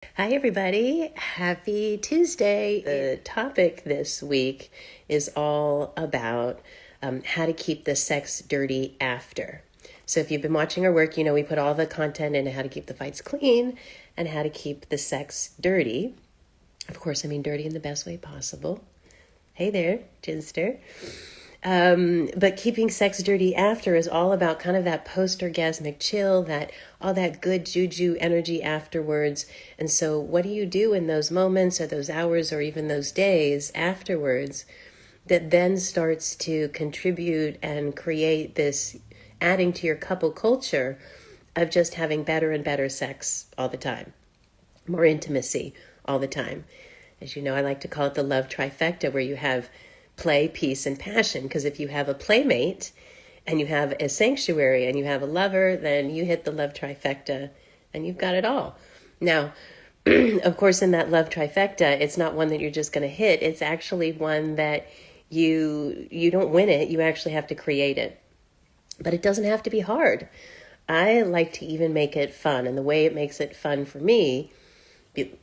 Hi, everybody. Happy Tuesday. The topic this week is all about how to keep the sex dirty after. So if you've been watching our work, you know we put all the content into how to keep the fights clean and how to keep the sex dirty. Of course, I mean dirty in the best way possible. Hey there, Ginster. But keeping sex dirty after is all about kind of that post-orgasmic chill, that all that good juju energy afterwards. And so what do you do in those moments or those hours or even those days afterwards that then starts to contribute and create this adding to your couple culture of just having better and better sex all the time, more intimacy all the time. As you know, I like to call it the love trifecta, where you have play, peace, and passion. Because if you have a playmate and you have a sanctuary and you have a lover, then you hit the love trifecta and you've got it all. Now, of course, in that love trifecta, it's not one that you're just going to hit. It's actually one that you don't win it. You actually have to create it. But it doesn't have to be hard. I like to even make it fun. And the way it makes it fun for me,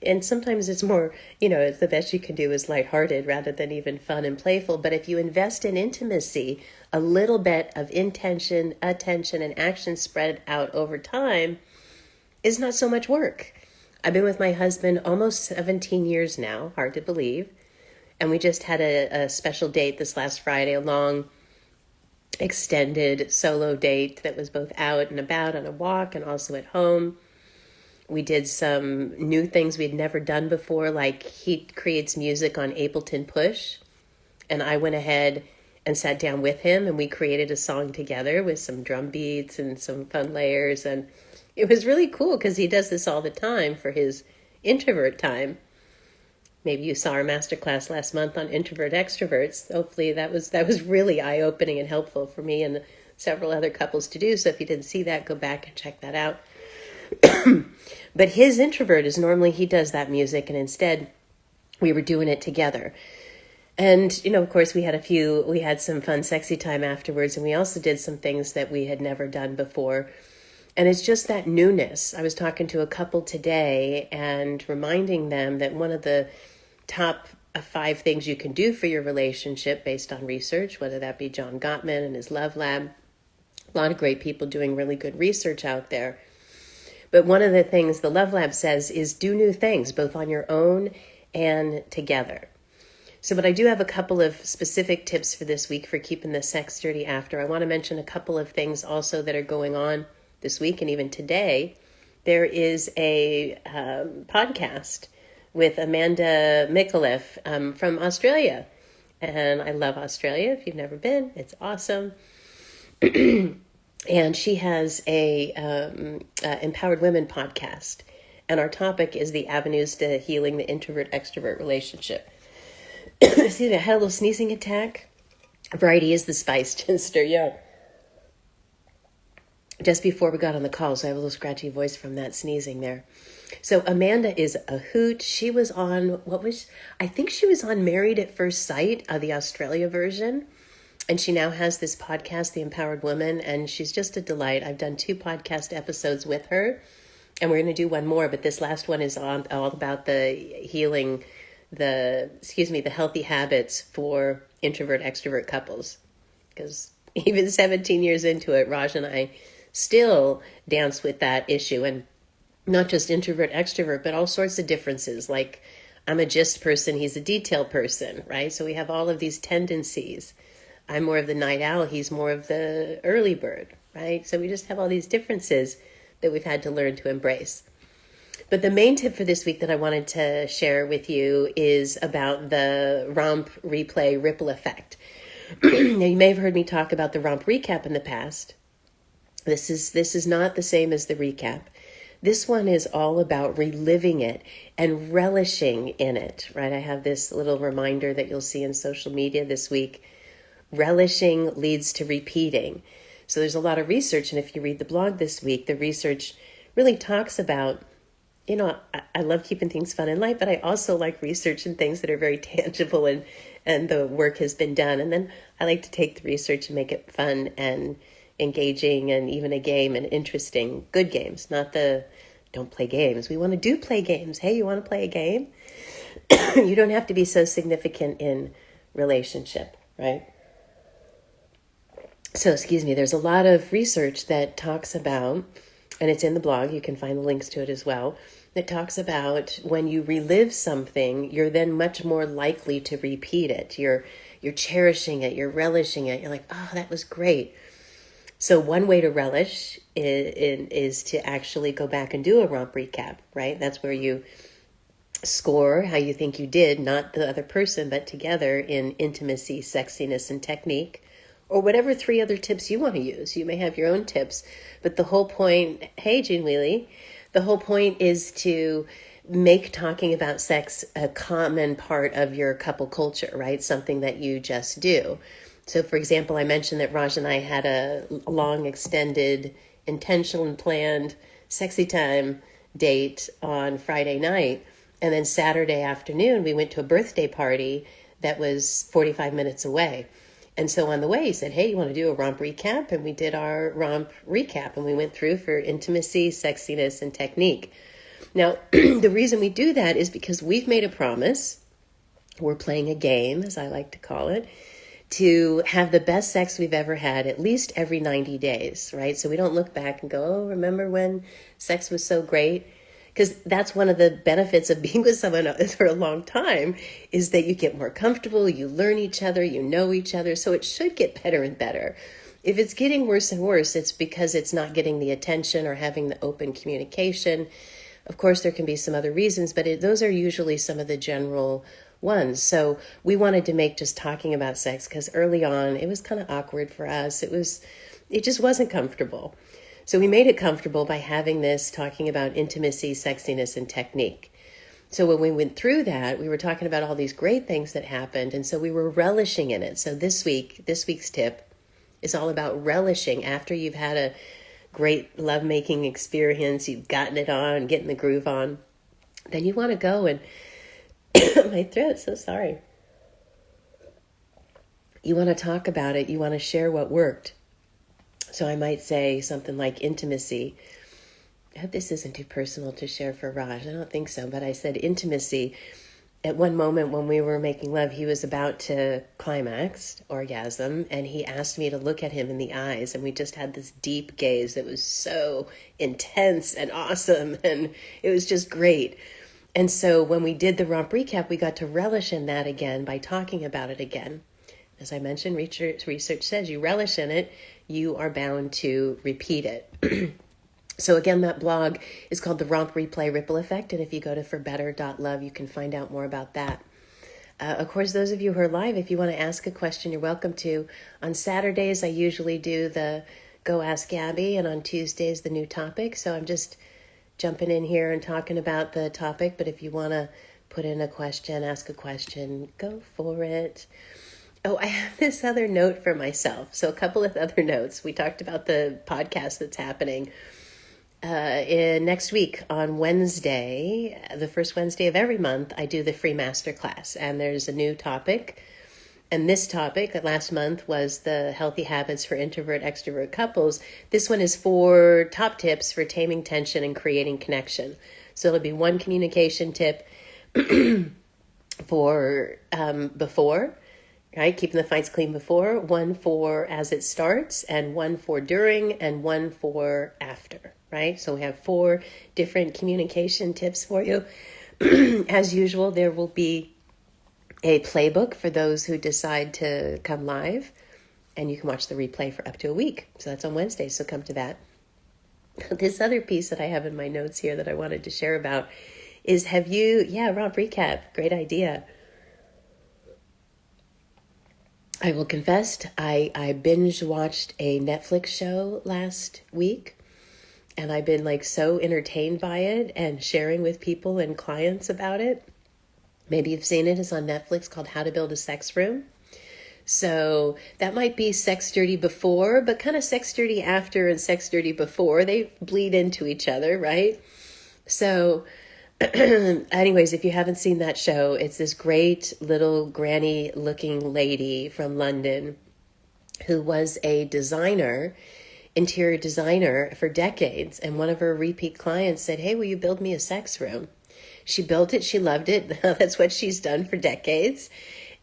and sometimes it's more, it's the best you can do is lighthearted rather than even fun and playful. But if you invest in intimacy, a little bit of intention, attention, and action spread out over time is not so much work. I've been with my husband almost 17 years now, hard to believe. And we just had a special date this last Friday, a long extended solo date that was both out and about on a walk and also at home. We did some new things we'd never done before, like he creates music on Ableton Push, and I went ahead and sat down with him, and we created a song together with some drum beats and some fun layers, and it was really cool because he does this all the time for his introvert time. Maybe you saw our masterclass last month on introvert extroverts. Hopefully that was really eye-opening and helpful for me and several other couples to do. So if you didn't see that, go back and check that out. But his introvert is normally he does that music, and instead we were doing it together. And, of course we had some fun, sexy time afterwards, and we also did some things that we had never done before. And it's just that newness. I was talking to a couple today and reminding them that one of the top 5 things you can do for your relationship based on research, whether that be John Gottman and his Love Lab, a lot of great people doing really good research out there. But one of the things the Love Lab says is do new things, both on your own and together. So, but I do have a couple of specific tips for this week for keeping the sex dirty after. I want to mention a couple of things also that are going on this week and even today. There is a podcast with Amanda Micallef from Australia. And I love Australia. If you've never been, it's awesome. And she has a Empowered Women podcast. And our topic is the avenues to healing the introvert-extrovert relationship. See, I had a little sneezing attack. Variety is the spice, Ginster, yeah. Just before we got on the call, so I have a little scratchy voice from that sneezing there. So Amanda is a hoot. She was on, I think she was on Married at First Sight, the Australia version. And she now has this podcast, The Empowered Woman, and she's just a delight. I've done 2 podcast episodes with her, and we're going to do one more, but this last one is all about the healing, the healthy habits for introvert-extrovert couples. Because even 17 years into it, Raj and I still dance with that issue, and not just introvert-extrovert, but all sorts of differences. Like, I'm a gist person, he's a detail person, right? So we have all of these tendencies. I'm more of the night owl. He's more of the early bird, right? So we just have all these differences that we've had to learn to embrace. But the main tip for this week that I wanted to share with you is about the romp replay ripple effect. Now, you may have heard me talk about the romp recap in the past. This is not the same as the recap. This one is all about reliving it and relishing in it, right? I have this little reminder that you'll see in social media this week. Relishing leads to repeating. So there's a lot of research, and if you read the blog this week, the research really talks about, I love keeping things fun and light, but I also like research and things that are very tangible and the work has been done. And then I like to take the research and make it fun and engaging and even a game and interesting, good games, not the don't play games. We want to do play games. Hey, you want to play a game? You don't have to be so significant in relationship, right? So, there's a lot of research that talks about, and it's in the blog, you can find the links to it as well, that talks about when you relive something, you're then much more likely to repeat it. You're cherishing it, you're relishing it. You're like, oh, that was great. So one way to relish is to actually go back and do a romp recap, right? That's where you score how you think you did, not the other person, but together in intimacy, sexiness, and technique, or whatever 3 other tips you want to use. You may have your own tips, but the whole point, hey, June Wheelie, the whole point is to make talking about sex a common part of your couple culture, right? Something that you just do. So, for example, I mentioned that Raj and I had a long, extended, intentional and planned sexy time date on Friday night. And then Saturday afternoon, we went to a birthday party that was 45 minutes away. And so on the way, he said, hey, you want to do a romp recap? And we did our romp recap. And we went through for intimacy, sexiness, and technique. Now, the reason we do that is because we've made a promise. We're playing a game, as I like to call it, to have the best sex we've ever had at least every 90 days, right? So we don't look back and go, oh, remember when sex was so great? Because that's one of the benefits of being with someone for a long time is that you get more comfortable, you learn each other, you know each other. So it should get better and better. If it's getting worse and worse, it's because it's not getting the attention or having the open communication. Of course, there can be some other reasons, but those are usually some of the general ones. So we wanted to make just talking about sex because early on it was kind of awkward for us. It just wasn't comfortable. So we made it comfortable by having this talking about intimacy, sexiness, and technique. So when we went through that, we were talking about all these great things that happened. And so we were relishing in it. So this week's tip is all about relishing after you've had a great lovemaking experience. You've gotten it on, getting the groove on. Then you want to go and my throat, so sorry. You want to talk about it. You want to share what worked. So I might say something like intimacy. I hope this isn't too personal to share for Raj. I don't think so, but I said intimacy. At one moment when we were making love, he was about to climax, orgasm, and he asked me to look at him in the eyes, and we just had this deep gaze that was so intense and awesome, and it was just great. And so when we did the romp recap, we got to relish in that again by talking about it again. As I mentioned, research says you relish in it, you are bound to repeat it. So again, that blog is called The Romp Replay Ripple Effect. And if you go to forbetter.love, you can find out more about that. Of course, those of you who are live, if you want to ask a question, you're welcome to. On Saturdays, I usually do the Go Ask Gaby, and on Tuesdays, the new topic. So I'm just jumping in here and talking about the topic. But if you want to put in a question, ask a question, go for it. Oh, I have this other note for myself. So a couple of other notes. We talked about the podcast that's happening. Next week on Wednesday, the first Wednesday of every month, I do the free masterclass, and there's a new topic. And this topic last month was the healthy habits for introvert, extrovert couples. This one is 4 top tips for taming tension and creating connection. So it'll be 1 communication tip for before, right? Keeping the fights clean before, 1 for as it starts, and 1 for during, and 1 for after. Right? So we have 4 different communication tips for you. As usual, there will be a playbook for those who decide to come live, and you can watch the replay for up to a week. So that's on Wednesday, so come to that. This other piece that I have in my notes here that I wanted to share about is romp recap. Great idea. I will confess, I binge watched a Netflix show last week. And I've been so entertained by it and sharing with people and clients about it. Maybe you've seen it. It's on Netflix called How to Build a Sex Room. So that might be Sex Dirty Before, but kind of Sex Dirty After and Sex Dirty Before. They bleed into each other, right? So anyways, if you haven't seen that show, it's this great little granny looking lady from London who was a designer interior designer for decades, and one of her repeat clients said, "Hey, will you build me a sex room?" She built it. She loved it. That's what she's done for decades.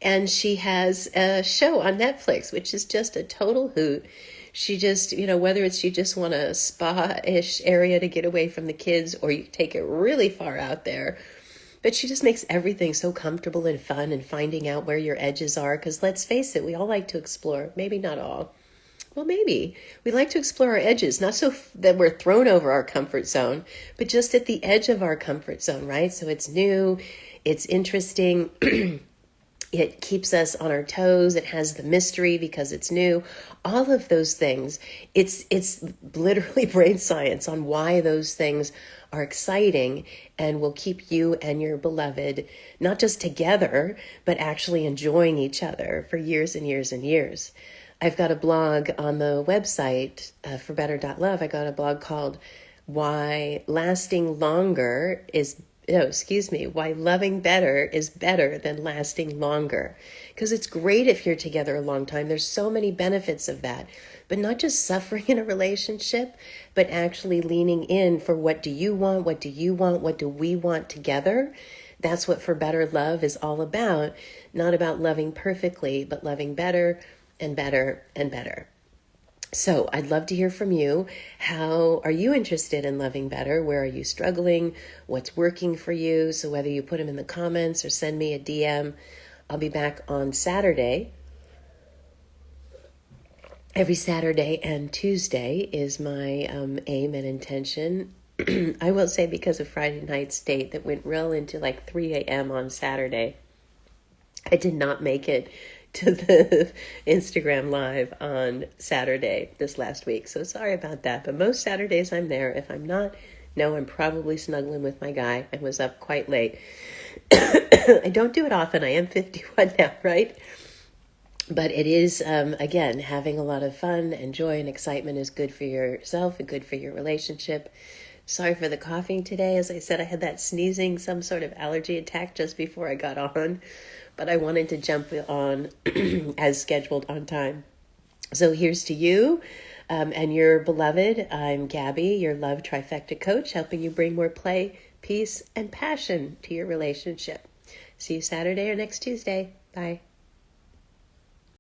And she has a show on Netflix, which is just a total hoot. She just, whether it's you just want a spa-ish area to get away from the kids, or you take it really far out there. But she just makes everything so comfortable and fun, and finding out where your edges are. Because let's face it, we all like to explore. Maybe not all. Well, maybe. We like to explore our edges, not so that we're thrown over our comfort zone, but just at the edge of our comfort zone, right? So it's new, it's interesting, it keeps us on our toes, it has the mystery because it's new. All of those things, it's literally brain science on why those things are exciting and will keep you and your beloved not just together, but actually enjoying each other for years and years and years. I've got a blog on the website for better.love. I got a blog called Why Loving Better is Better Than Lasting Longer. Because it's great if you're together a long time. There's so many benefits of that. But not just suffering in a relationship, but actually leaning in for what do you want? What do you want? What do we want together? That's what For Better Love is all about. Not about loving perfectly, but loving better and better and better. So I'd love to hear from you. How are you interested in loving better? Where are you struggling? What's working for you? So whether you put them in the comments or send me a DM, I'll be back on Saturday. Every Saturday and Tuesday is my aim and intention. I will say, because of Friday night's date that went real into like 3 a.m. on Saturday, I did not make it to the Instagram live on Saturday this last week. So sorry about that. But most Saturdays I'm there. If I'm not, no, I'm probably snuggling with my guy and was up quite late. I don't do it often. I am 51 now, right? But it is, again, having a lot of fun and joy and excitement is good for yourself and good for your relationship. Sorry for the coughing today. As I said, I had that sneezing, some sort of allergy attack just before I got on. But I wanted to jump on as scheduled on time. So here's to you and your beloved. I'm Gabby, your love trifecta coach, helping you bring more play, peace, and passion to your relationship. See you Saturday or next Tuesday. Bye.